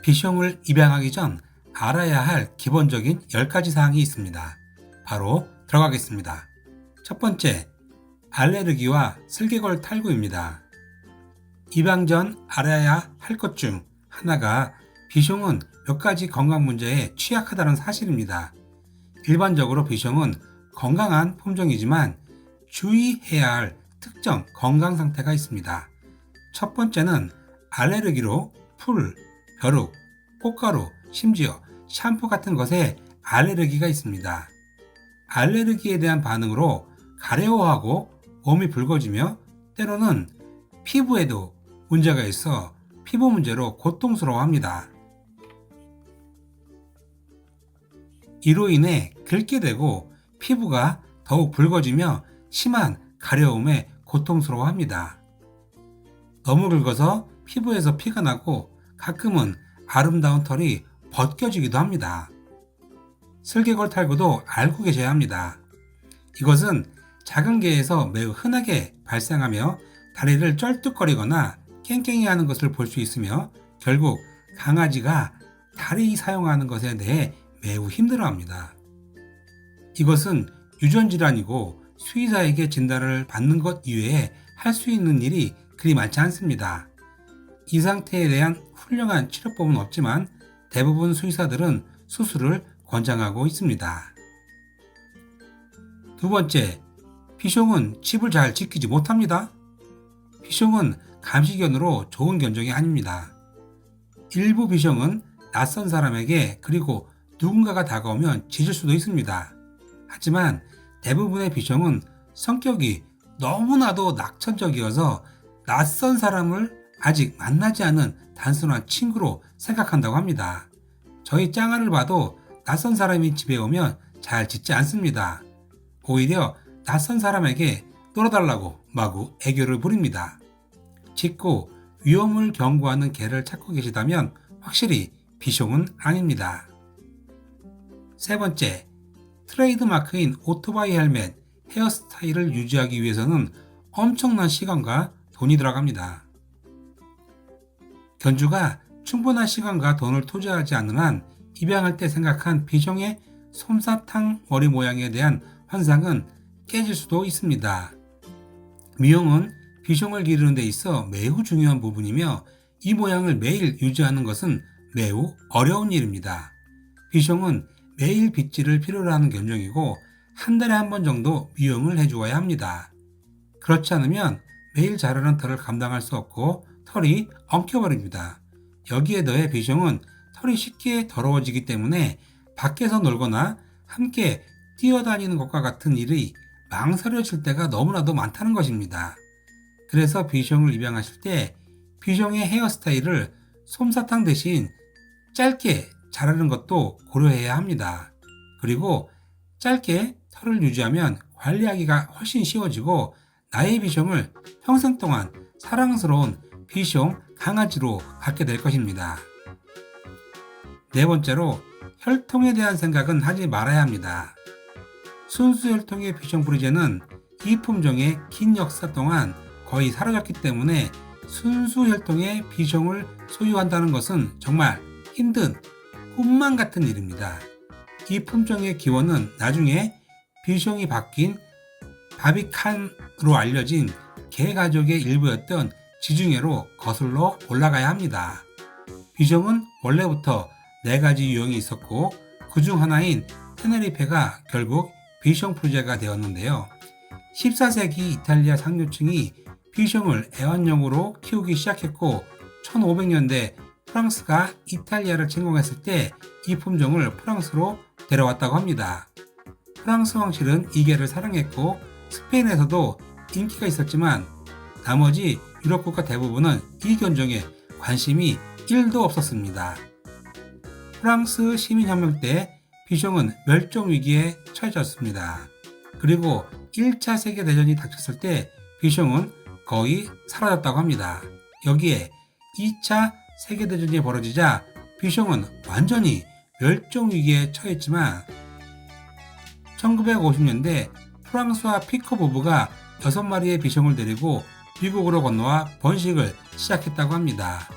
비숑을 입양하기 전 알아야 할 기본적인 10가지 사항이 있습니다. 바로 들어가겠습니다. 첫 번째, 알레르기와 슬개골 탈구입니다. 입양 전 알아야 할 것 중 하나가 비숑은 몇 가지 건강 문제에 취약하다는 사실입니다. 일반적으로 비숑은 건강한 품종이지만 주의해야 할 특정 건강 상태가 있습니다. 첫 번째는 알레르기로 풀, 벼룩, 꽃가루, 심지어 샴푸 같은 것에 알레르기가 있습니다. 알레르기에 대한 반응으로 가려워하고 몸이 붉어지며 때로는 피부에도 문제가 있어 피부 문제로 고통스러워합니다. 이로 인해 긁게 되고 피부가 더욱 붉어지며 심한 가려움에 고통스러워합니다. 너무 긁어서 피부에서 피가 나고 가끔은 아름다운 털이 벗겨지기도 합니다. 슬개골 탈구도 알고 계셔야 합니다. 이것은 작은 개에서 매우 흔하게 발생하며 다리를 쩔뚝거리거나 깽깽이 하는 것을 볼 수 있으며 결국 강아지가 다리 사용하는 것에 대해 매우 힘들어합니다. 이것은 유전질환이고 수의사에게 진단을 받는 것 이외에 할 수 있는 일이 그리 많지 않습니다. 이 상태에 대한 훌륭한 치료법은 없지만 대부분 수의사들은 수술을 권장하고 있습니다. 두 번째, 비숑은 집을 잘 지키지 못합니다. 비숑은 감시견으로 좋은 견종이 아닙니다. 일부 비숑은 낯선 사람에게 그리고 누군가가 다가오면 짖을 수도 있습니다. 하지만 대부분의 비숑은 성격이 너무나도 낙천적이어서 낯선 사람을 아직 만나지 않은 단순한 친구로 생각한다고 합니다. 저희 짱아를 봐도 낯선 사람이 집에 오면 잘 짖지 않습니다. 오히려 낯선 사람에게 놀아달라고 마구 애교를 부립니다. 짖고 위험을 경고하는 개를 찾고 계시다면 확실히 비숑은 아닙니다. 세 번째, 트레이드마크인 오토바이 헬멧, 헤어스타일을 유지하기 위해서는 엄청난 시간과 돈이 들어갑니다. 견주가 충분한 시간과 돈을 투자하지 않는 한 입양할 때 생각한 비숑의 솜사탕 머리 모양에 대한 환상은 깨질 수도 있습니다. 미용은 비숑을 기르는 데 있어 매우 중요한 부분이며 이 모양을 매일 유지하는 것은 매우 어려운 일입니다. 비숑은 매일 빗질을 필요로 하는 견종이고 한 달에 한 번 정도 미용을 해주어야 합니다. 그렇지 않으면 매일 자라는 털을 감당할 수 없고 털이 엉켜버립니다. 여기에 더해 비숑은 털이 쉽게 더러워지기 때문에 밖에서 놀거나 함께 뛰어다니는 것과 같은 일이 망설여질 때가 너무나도 많다는 것입니다. 그래서 비숑을 입양하실 때 비숑의 헤어스타일을 솜사탕 대신 짧게 자르는 것도 고려해야 합니다. 그리고 짧게 털을 유지하면 관리하기가 훨씬 쉬워지고 나의 비숑을 평생 동안 사랑스러운 비숑 강아지로 갖게 될 것입니다. 네 번째로, 혈통에 대한 생각은 하지 말아야 합니다. 순수 혈통의 비숑 프리제는 이 품종의 긴 역사 동안 거의 사라졌기 때문에 순수 혈통의 비숑을 소유한다는 것은 정말 힘든 꿈만 같은 일입니다. 이 품종의 기원은 나중에 비숑이 바뀐 바비칸으로 알려진 개 가족의 일부였던 지중해로 거슬러 올라가야 합니다. 비숑은 원래부터 4가지 유형이 있었고 그 중 하나인 테네리페가 결국 비숑 프리제가 되었는데요. 14세기 이탈리아 상류층이 비숑을 애완용으로 키우기 시작했고 1500년대 프랑스가 이탈리아를 침공했을 때 이 품종을 프랑스로 데려왔다고 합니다. 프랑스 왕실은 이 개를 사랑했고 스페인에서도 인기가 있었지만 나머지 유럽 국가 대부분은 이 견종에 관심이 1도 없었습니다. 프랑스 시민혁명 때 비숑은 멸종 위기에 처해졌습니다. 그리고 1차 세계대전이 닥쳤을 때 비숑은 거의 사라졌다고 합니다. 여기에 2차 세계대전이 벌어지자 비숑은 완전히 멸종 위기에 처했지만 1950년대 프랑스와 피코 부부가 6마리의 비숑을 데리고 미국으로 건너와 번식을 시작했다고 합니다.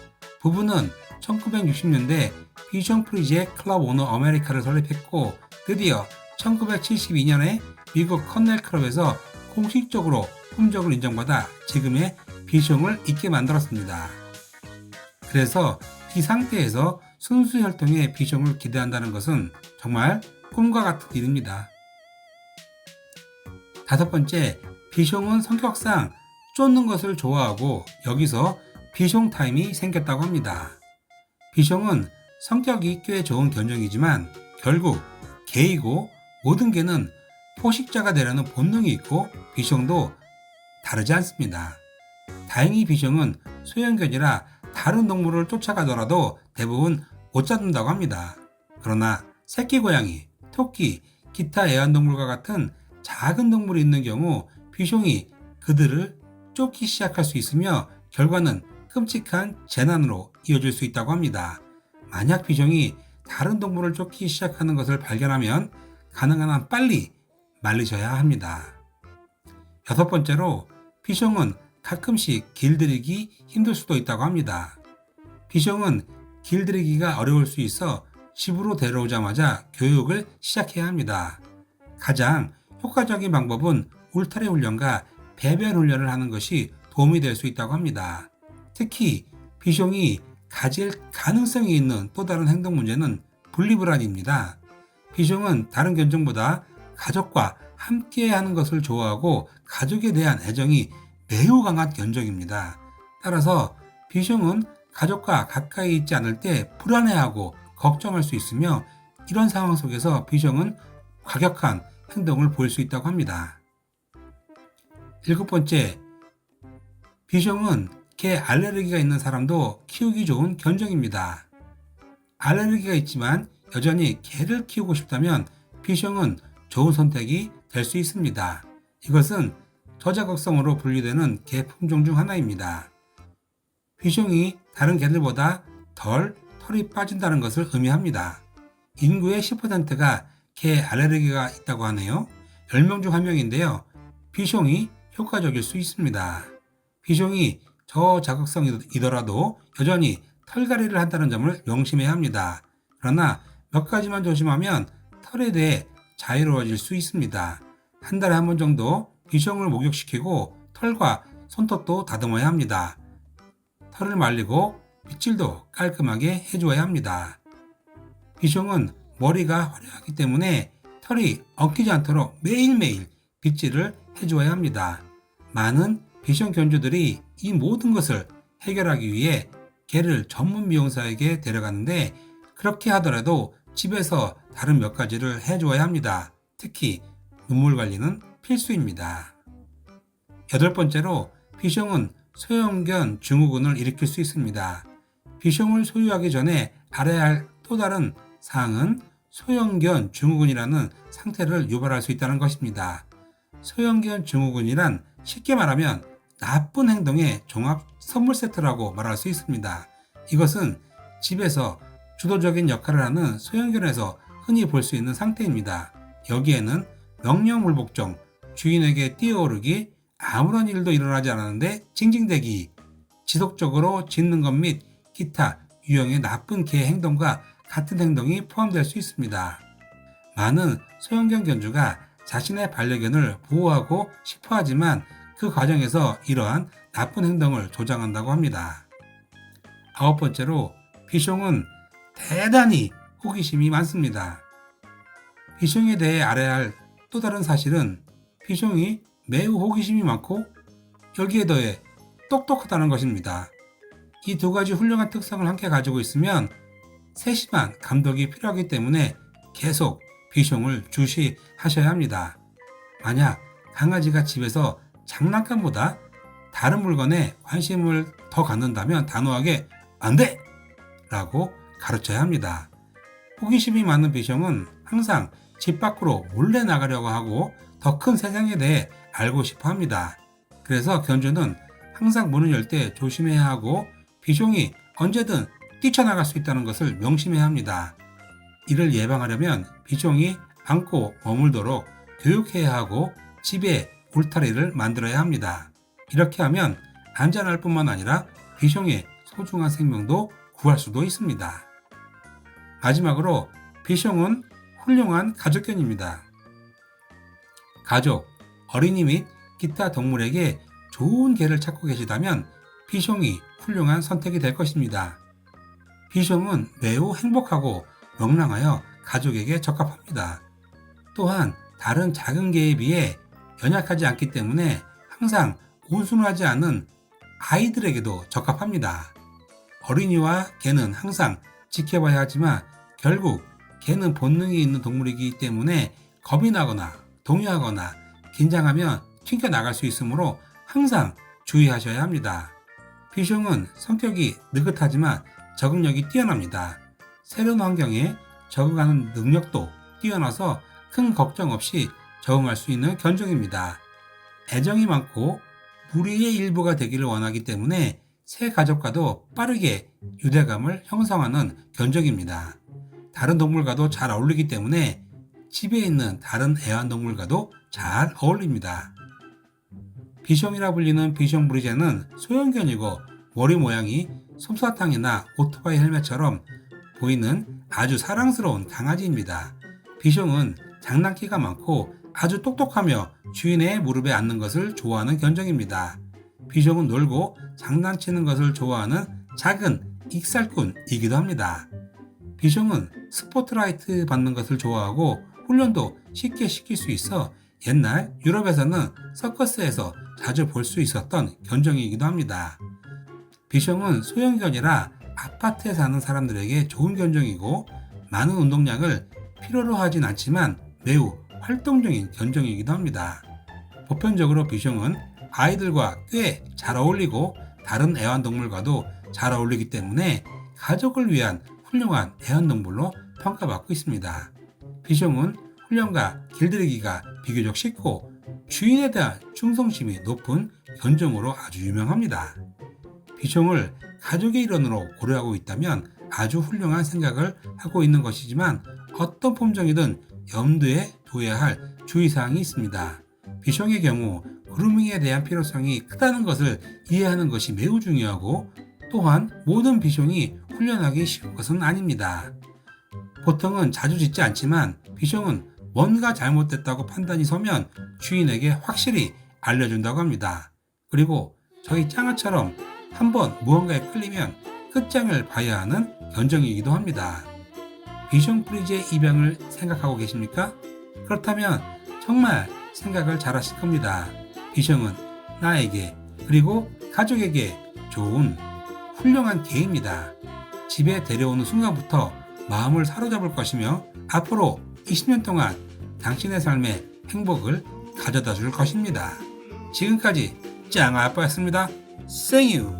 부부는 1960년대 비숑 프리지의 클럽 오너 아메리카를 설립했고 드디어 1972년에 미국 컨넬 클럽에서 공식적으로 품종을 인정받아 지금의 비숑을 있게 만들었습니다. 그래서 이 상태에서 순수 혈통의 비숑을 기대한다는 것은 정말 꿈과 같은 일입니다. 다섯 번째, 비숑은 성격상 쫓는 것을 좋아하고 여기서 비숑 타임이 생겼다고 합니다. 비숑은 성격이 꽤 좋은 견종이지만 결국 개이고 모든 개는 포식자가 되려는 본능이 있고 비숑도 다르지 않습니다. 다행히 비숑은 소형견이라 다른 동물을 쫓아가더라도 대부분 못 잡는다고 합니다. 그러나 새끼 고양이, 토끼, 기타 애완동물과 같은 작은 동물이 있는 경우 비숑이 그들을 쫓기 시작할 수 있으며 결과는 끔찍한 재난으로 이어질 수 있다고 합니다. 만약 비숑이 다른 동물을 쫓기 시작하는 것을 발견하면 가능한 한 빨리 말리셔야 합니다. 여섯 번째로 비숑은 가끔씩 길들이기 힘들 수도 있다고 합니다. 비숑은 길들이기가 어려울 수 있어 집으로 데려오자마자 교육을 시작해야 합니다. 가장 효과적인 방법은 울타리 훈련과 배변 훈련을 하는 것이 도움이 될 수 있다고 합니다. 특히 비숑이 가질 가능성이 있는 또 다른 행동 문제는 분리불안입니다. 비숑은 다른 견종보다 가족과 함께 하는 것을 좋아하고 가족에 대한 애정이 매우 강한 견종입니다. 따라서 비숑은 가족과 가까이 있지 않을 때 불안해하고 걱정할 수 있으며 이런 상황 속에서 비숑은 과격한 행동을 보일 수 있다고 합니다. 일곱 번째, 비숑은 개 알레르기가 있는 사람도 키우기 좋은 견종입니다. 알레르기가 있지만 여전히 개를 키우고 싶다면 비숑은 좋은 선택이 될 수 있습니다. 이것은 저자극성으로 분류되는 개 품종 중 하나입니다. 비숑이 다른 개들보다 덜 털이 빠진다는 것을 의미합니다. 인구의 10%가 개 알레르기가 있다고 하네요. 10명 중 1명인데요. 비숑이 효과적일 수 있습니다. 비숑이 저자극성이더라도 여전히 털갈이를 한다는 점을 명심해야 합니다. 그러나 몇 가지만 조심하면 털에 대해 자유로워질 수 있습니다. 한 달에 한 번 정도 비숑을 목욕시키고 털과 손톱도 다듬어야 합니다. 털을 말리고 빗질도 깔끔하게 해주어야 합니다. 비숑은 머리가 화려하기 때문에 털이 엉키지 않도록 매일매일 빗질을 해주어야 합니다. 많은 비숑 견주들이 이 모든 것을 해결하기 위해 개를 전문 미용사에게 데려가는데 그렇게 하더라도 집에서 다른 몇 가지를 해주어야 합니다. 특히 눈물 관리는 필수입니다. 여덟 번째로 비숑은 소형견 증후군을 일으킬 수 있습니다. 비숑을 소유하기 전에 알아야 할 또 다른 사항은 소형견 증후군이라는 상태를 유발할 수 있다는 것입니다. 소형견 증후군이란 쉽게 말하면 나쁜 행동의 종합 선물 세트라고 말할 수 있습니다. 이것은 집에서 주도적인 역할을 하는 소형견에서 흔히 볼 수 있는 상태입니다. 여기에는 명령불복종, 주인에게 뛰어오르기, 아무런 일도 일어나지 않았는데 징징대기, 지속적으로 짖는 것 및 기타 유형의 나쁜 개의 행동과 같은 행동이 포함될 수 있습니다. 많은 소형견 견주가 자신의 반려견을 보호하고 싶어 하지만 그 과정에서 이러한 나쁜 행동을 조장한다고 합니다. 아홉 번째로 비숑은 대단히 호기심이 많습니다. 비숑에 대해 알아야 할 또 다른 사실은 비숑이 매우 호기심이 많고 여기에 더해 똑똑하다는 것입니다. 이 두 가지 훌륭한 특성을 함께 가지고 있으면 세심한 감독이 필요하기 때문에 계속 비숑을 주시하셔야 합니다. 만약 강아지가 집에서 장난감보다 다른 물건에 관심을 더 갖는다면 단호하게 안 돼! 라고 가르쳐야 합니다. 호기심이 많은 비숑은 항상 집 밖으로 몰래 나가려고 하고 더 큰 세상에 대해 알고 싶어 합니다. 그래서 견주는 항상 문을 열 때 조심해야 하고 비숑이 언제든 뛰쳐나갈 수 있다는 것을 명심해야 합니다. 이를 예방하려면 비숑이 안고 머물도록 교육해야 하고 집에 울타리를 만들어야 합니다. 이렇게 하면 안전할 뿐만 아니라 비숑의 소중한 생명도 구할 수도 있습니다. 마지막으로 비숑은 훌륭한 가족견입니다. 가족, 어린이 및 기타 동물에게 좋은 개를 찾고 계시다면 비숑이 훌륭한 선택이 될 것입니다. 비숑은 매우 행복하고 명랑하여 가족에게 적합합니다. 또한 다른 작은 개에 비해 연약하지 않기 때문에 항상 온순하지 않은 아이들에게도 적합합니다. 어린이와 개는 항상 지켜봐야 하지만 결국 개는 본능이 있는 동물이기 때문에 겁이 나거나 동요하거나 긴장하면 튕겨나갈 수 있으므로 항상 주의하셔야 합니다. 비숑은 성격이 느긋하지만 적응력이 뛰어납니다. 새로운 환경에 적응하는 능력도 뛰어나서 큰 걱정 없이 적응할 수 있는 견종입니다. 애정이 많고 무리의 일부가 되기를 원하기 때문에 새 가족과도 빠르게 유대감을 형성하는 견종입니다. 다른 동물과도 잘 어울리기 때문에 집에 있는 다른 애완동물과도 잘 어울립니다. 비숑이라 불리는 비숑 브리제는 소형견이고 머리 모양이 솜사탕이나 오토바이 헬멧처럼 보이는 아주 사랑스러운 강아지입니다. 비숑은 장난기가 많고 아주 똑똑하며 주인의 무릎에 앉는 것을 좋아하는 견종입니다. 비숑은 놀고 장난치는 것을 좋아하는 작은 익살꾼이기도 합니다. 비숑은 스포트라이트 받는 것을 좋아하고 훈련도 쉽게 시킬 수 있어 옛날 유럽에서는 서커스에서 자주 볼 수 있었던 견종이기도 합니다. 비숑은 소형견이라 아파트에 사는 사람들에게 좋은 견종이고 많은 운동량을 필요로 하진 않지만 매우 활동적인 견종이기도 합니다. 보편적으로 비숑은 아이들과 꽤 잘 어울리고 다른 애완동물과도 잘 어울리기 때문에 가족을 위한 훌륭한 애완동물로 평가받고 있습니다. 비숑은 훈련과 길들이기가 비교적 쉽고 주인에 대한 충성심이 높은 견종으로 아주 유명합니다. 비숑을 가족의 일원으로 고려하고 있다면 아주 훌륭한 생각을 하고 있는 것이지만 어떤 품종이든 염두에 둬야 할 주의사항이 있습니다. 비숑의 경우 그루밍에 대한 필요성이 크다는 것을 이해하는 것이 매우 중요하고 또한 모든 비숑이 훈련하기 쉬운 것은 아닙니다. 보통은 자주 짖지 않지만 비숑은 뭔가 잘못됐다고 판단이 서면 주인에게 확실히 알려준다고 합니다. 그리고 저희 짱아처럼 한번 무언가에 끌리면 끝장을 봐야 하는 견종이기도 합니다. 비숑 프리지의 입양을 생각하고 계십니까? 그렇다면 정말 생각을 잘 하실 겁니다. 비숑은 나에게 그리고 가족에게 좋은 훌륭한 개입니다. 집에 데려오는 순간부터 마음을 사로잡을 것이며 앞으로 20년 동안 당신의 삶에 행복을 가져다 줄 것입니다. 지금까지 짱아 아빠였습니다. 생유.